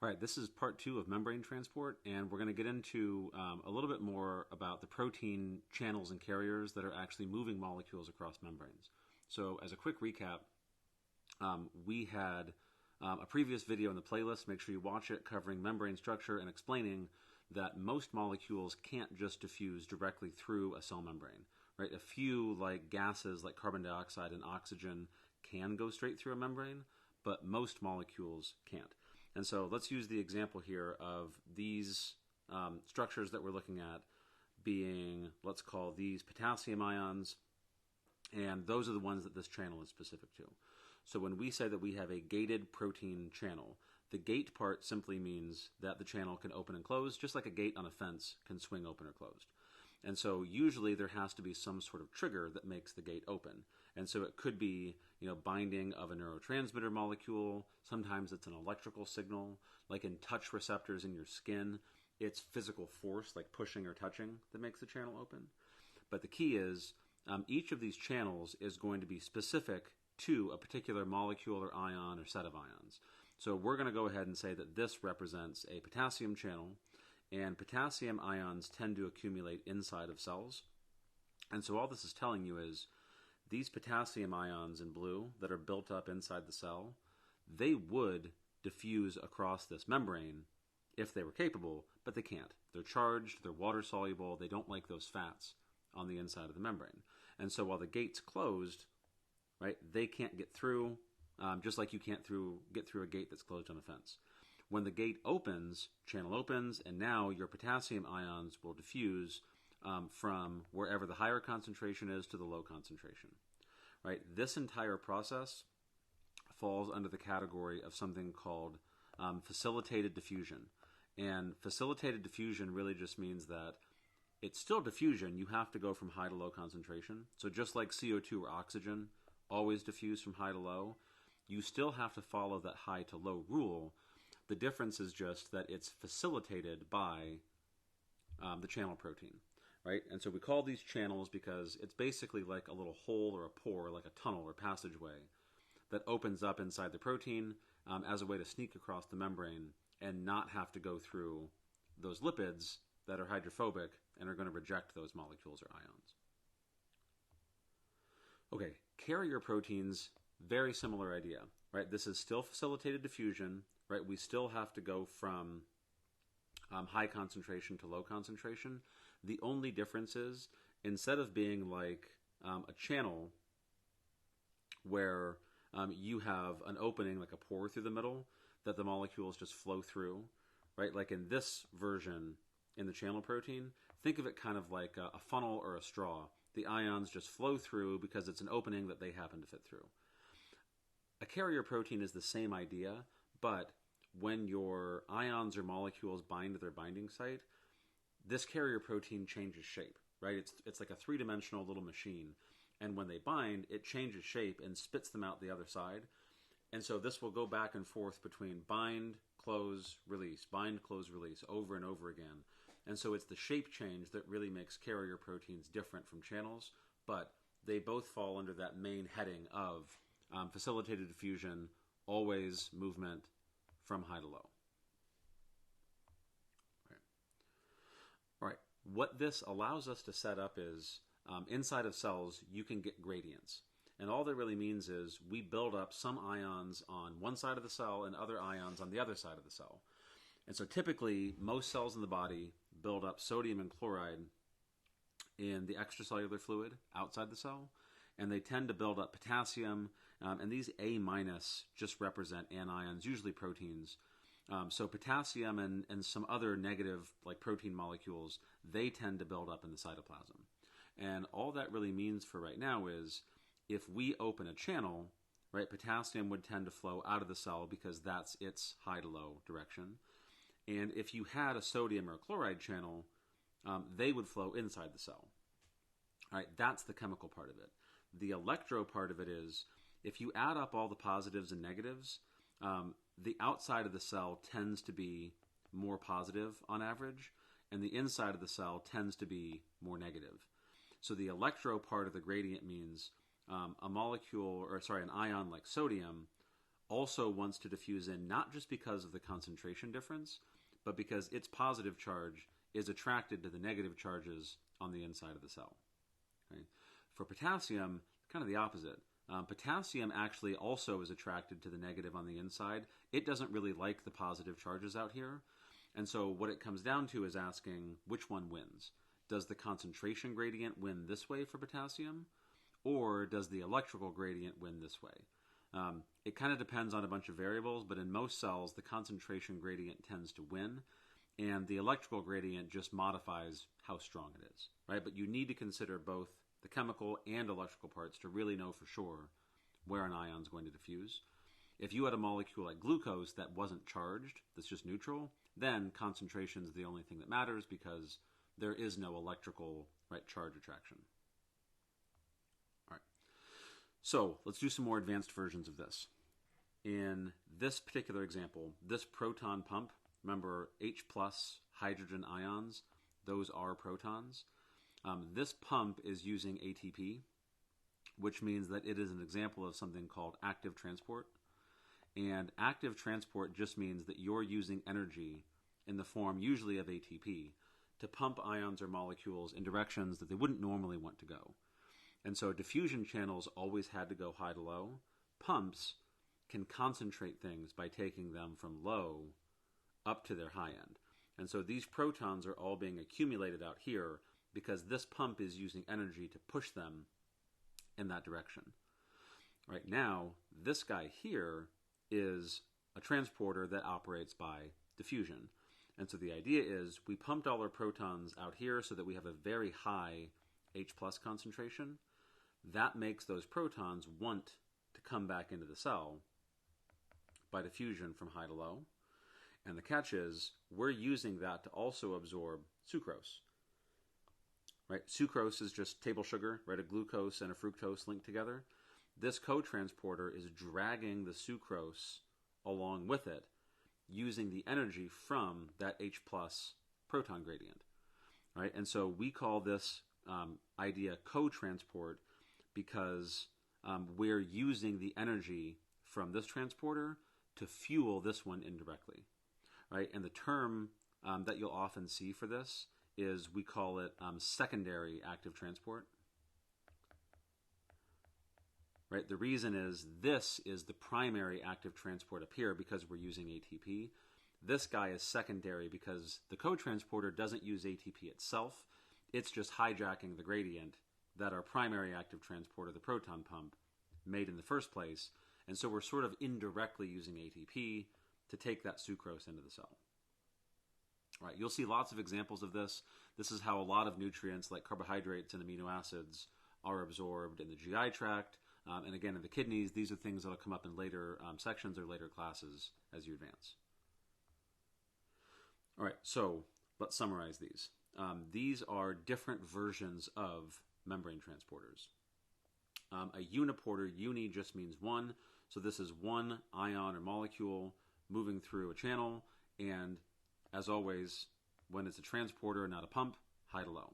All right, this is part two of membrane transport, and we're going to get into a little bit more about the protein channels and carriers that are actually moving molecules across membranes. So, as a quick recap, we had a previous video in the playlist. Make sure you watch it, covering membrane structure and explaining that most molecules can't just diffuse directly through a cell membrane. Right? A few, like gases like carbon dioxide and oxygen, can go straight through a membrane, but most molecules can't. And so let's use the example here of these structures that we're looking at being, let's call these potassium ions, and those are the ones that this channel is specific to. So when we say that we have a gated protein channel, the gate part simply means that the channel can open and close, just like a gate on a fence can swing open or closed. And so usually there has to be some sort of trigger that makes the gate open. And so it could be, binding of a neurotransmitter molecule. Sometimes it's an electrical signal, like in touch receptors in your skin. It's physical force, like pushing or touching, that makes the channel open. But the key is each of these channels is going to be specific to a particular molecule or ion or set of ions. So we're going to go ahead and say that this represents a potassium channel, and potassium ions tend to accumulate inside of cells. And so all this is telling you is these potassium ions in blue that are built up inside the cell, they would diffuse across this membrane if they were capable, but they can't. They're charged, they're water soluble, they don't like those fats on the inside of the membrane. And so while the gate's closed, right, they can't get through, just like you can't get through a gate that's closed on a fence. When the gate opens, channel opens, and now your potassium ions will diffuse from wherever the higher concentration is to the low concentration. Right? This entire process falls under the category of something called facilitated diffusion. And facilitated diffusion really just means that it's still diffusion. You have to go from high to low concentration. So just like CO2 or oxygen always diffuse from high to low, you still have to follow that high to low rule. The difference is just that it's facilitated by the channel protein, right? And so we call these channels because it's basically like a little hole or a pore, like a tunnel or passageway that opens up inside the protein as a way to sneak across the membrane and not have to go through those lipids that are hydrophobic and are going to reject those molecules or ions. Okay, carrier proteins, very similar idea, right? This is still facilitated diffusion, right? We still have to go from high concentration to low concentration. The only difference is, instead of being like a channel where you have an opening, like a pore through the middle, that the molecules just flow through, right? Like in this version, in the channel protein, think of it kind of like a funnel or a straw. The ions just flow through because it's an opening that they happen to fit through. A carrier protein is the same idea, but when your ions or molecules bind to their binding site, this carrier protein changes shape, right? It's like a three-dimensional little machine. And when they bind, it changes shape and spits them out the other side. And so this will go back and forth between bind, close, release, bind, close, release, over and over again. And so it's the shape change that really makes carrier proteins different from channels, but they both fall under that main heading of facilitated diffusion, always movement from high to low. All right. What this allows us to set up is inside of cells, you can get gradients. And all that really means is we build up some ions on one side of the cell and other ions on the other side of the cell. And so typically, most cells in the body build up sodium and chloride in the extracellular fluid outside the cell, and they tend to build up potassium, and these A- just represent anions, usually proteins. So potassium and some other negative, like protein molecules, they tend to build up in the cytoplasm. And all that really means for right now is if we open a channel, right, potassium would tend to flow out of the cell because that's its high to low direction. And if you had a sodium or a chloride channel, they would flow inside the cell. All right, that's the chemical part of it. The electro part of it is, if you add up all the positives and negatives, the outside of the cell tends to be more positive on average, and the inside of the cell tends to be more negative. So the electro part of the gradient means an ion like sodium also wants to diffuse in not just because of the concentration difference, but because its positive charge is attracted to the negative charges on the inside of the cell. Okay? For potassium, kind of the opposite. Potassium actually also is attracted to the negative on the inside. It doesn't really like the positive charges out here. And so what it comes down to is asking which one wins. Does the concentration gradient win this way for potassium? Or does the electrical gradient win this way? It kind of depends on a bunch of variables, but in most cells, the concentration gradient tends to win, and the electrical gradient just modifies how strong it is, right? But you need to consider both the chemical and electrical parts to really know for sure where an ion is going to diffuse. If you had a molecule like glucose that wasn't charged, that's just neutral, then concentration is the only thing that matters because there is no electrical charge attraction. All right. So let's do some more advanced versions of this. In this particular example, this proton pump, remember H plus hydrogen ions, those are protons. This pump is using ATP, which means that it is an example of something called active transport. And active transport just means that you're using energy in the form usually of ATP to pump ions or molecules in directions that they wouldn't normally want to go. And so diffusion channels always had to go high to low. Pumps can concentrate things by taking them from low up to their high end. And so these protons are all being accumulated out here because this pump is using energy to push them in that direction. Right now, this guy here is a transporter that operates by diffusion. And so the idea is we pumped all our protons out here so that we have a very high H plus concentration. That makes those protons want to come back into the cell by diffusion from high to low. And the catch is we're using that to also absorb sucrose. Right? Sucrose is just table sugar, right? A glucose and a fructose linked together. This cotransporter is dragging the sucrose along with it using the energy from that H plus proton gradient. Right? And so we call this idea cotransport because we're using the energy from this transporter to fuel this one indirectly. Right? And the term that you'll often see for this is we call it secondary active transport. Right? The reason is this is the primary active transport up here because we're using ATP. This guy is secondary because the cotransporter doesn't use ATP itself. It's just hijacking the gradient that our primary active transporter, the proton pump, made in the first place. And so we're sort of indirectly using ATP to take that sucrose into the cell. All right, you'll see lots of examples of this. This is how a lot of nutrients like carbohydrates and amino acids are absorbed in the GI tract. And again, in the kidneys, these are things that will come up in later sections or later classes as you advance. All right, so let's summarize these. These are different versions of membrane transporters. A uniporter, uni just means one. So this is one ion or molecule moving through a channel. And as always, when it's a transporter, not a pump, high to low.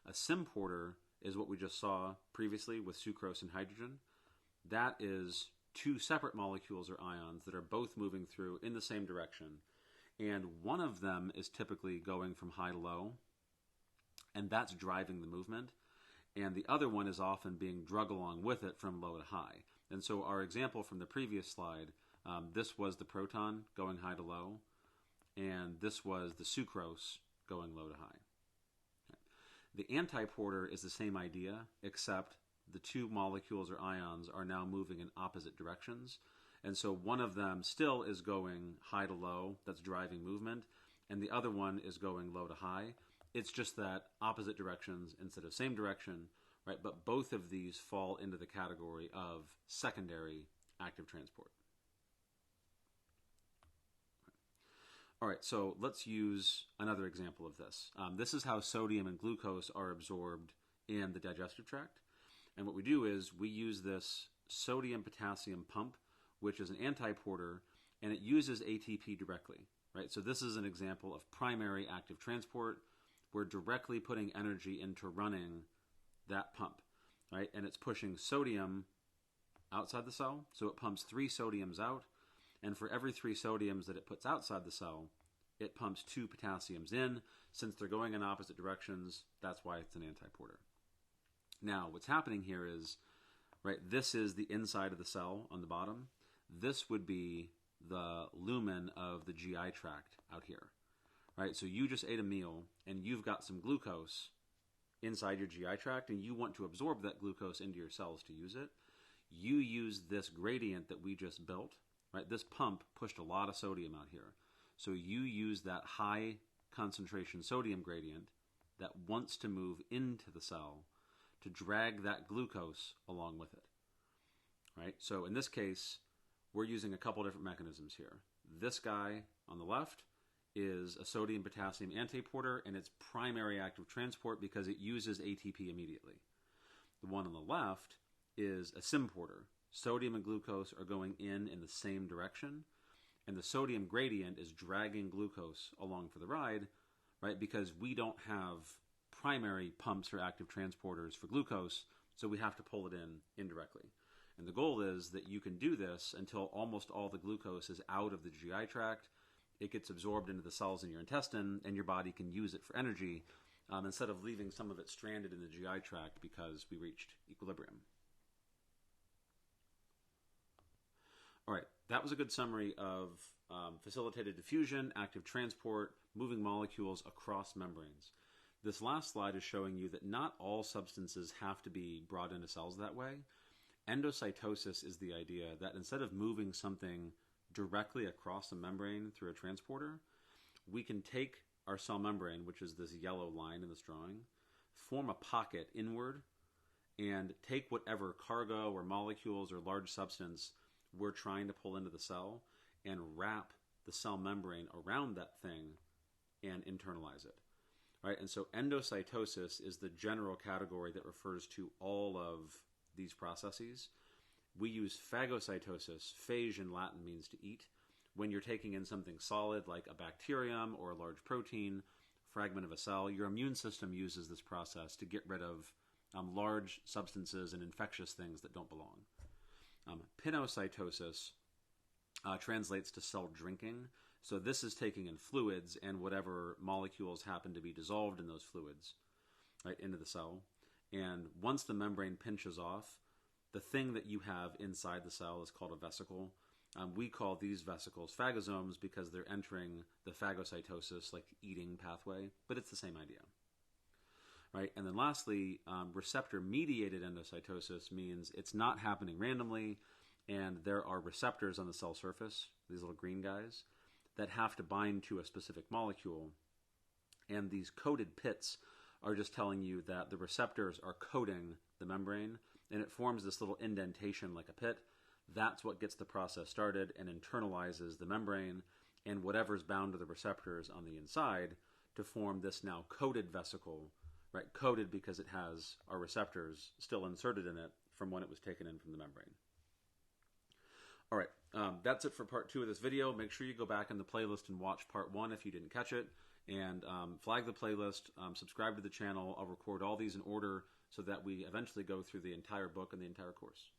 A symporter is what we just saw previously with sucrose and hydrogen. That is two separate molecules or ions that are both moving through in the same direction. And one of them is typically going from high to low, and that's driving the movement. And the other one is often being drug along with it from low to high. And so our example from the previous slide, this was the proton going high to low, and this was the sucrose going low to high. The antiporter is the same idea, except the two molecules or ions are now moving in opposite directions. And so one of them still is going high to low, that's driving movement, and the other one is going low to high. It's just that opposite directions instead of same direction, right? But both of these fall into the category of secondary active transport. All right, so let's use another example of this. This is how sodium and glucose are absorbed in the digestive tract. And what we do is we use this sodium-potassium pump, which is an antiporter, and it uses ATP directly, right? So this is an example of primary active transport. We're directly putting energy into running that pump, right? And it's pushing sodium outside the cell. So it pumps 3 sodiums out, and for every 3 sodiums that it puts outside the cell, it pumps 2 potassiums in. Since they're going in opposite directions, that's why it's an antiporter. Now, what's happening here is, right, this is the inside of the cell on the bottom. This would be the lumen of the GI tract out here, right? So you just ate a meal, and you've got some glucose inside your GI tract, and you want to absorb that glucose into your cells to use it. You use this gradient that we just built, right? This pump pushed a lot of sodium out here. So you use that high concentration sodium gradient that wants to move into the cell to drag that glucose along with it, right? So in this case, we're using a couple different mechanisms here. This guy on the left is a sodium-potassium antiporter, and it's primary active transport because it uses ATP immediately. The one on the left is a symporter. Sodium and glucose are going in the same direction, and the sodium gradient is dragging glucose along for the ride, right? Because we don't have primary pumps or active transporters for glucose, so we have to pull it in indirectly. And the goal is that you can do this until almost all the glucose is out of the GI tract. It gets absorbed into the cells in your intestine, and your body can use it for energy instead of leaving some of it stranded in the GI tract because we reached equilibrium. All right, that was a good summary of facilitated diffusion, active transport, moving molecules across membranes. This last slide is showing you that not all substances have to be brought into cells that way. Endocytosis is the idea that instead of moving something directly across a membrane through a transporter, we can take our cell membrane, which is this yellow line in this drawing, form a pocket inward, and take whatever cargo or molecules or large substance we're trying to pull into the cell and wrap the cell membrane around that thing and internalize it. Right? And so endocytosis is the general category that refers to all of these processes. We use phagocytosis, phage in Latin means to eat, when you're taking in something solid like a bacterium or a large protein, fragment of a cell. Your immune system uses this process to get rid of large substances and infectious things that don't belong. Pinocytosis translates to cell drinking. So this is taking in fluids and whatever molecules happen to be dissolved in those fluids, right, into the cell. And once the membrane pinches off, the thing that you have inside the cell is called a vesicle. We call these vesicles phagosomes because they're entering the phagocytosis, like eating pathway, but it's the same idea. Right? And then lastly, receptor-mediated endocytosis means it's not happening randomly, and there are receptors on the cell surface, these little green guys, that have to bind to a specific molecule. And these coated pits are just telling you that the receptors are coating the membrane, and it forms this little indentation like a pit. That's what gets the process started and internalizes the membrane and whatever's bound to the receptors on the inside to form this now coated vesicle, right? Coated because it has our receptors still inserted in it from when it was taken in from the membrane. All right, that's it for part 2 of this video. Make sure you go back in the playlist and watch part 1 if you didn't catch it, and flag the playlist, subscribe to the channel. I'll record all these in order so that we eventually go through the entire book and the entire course.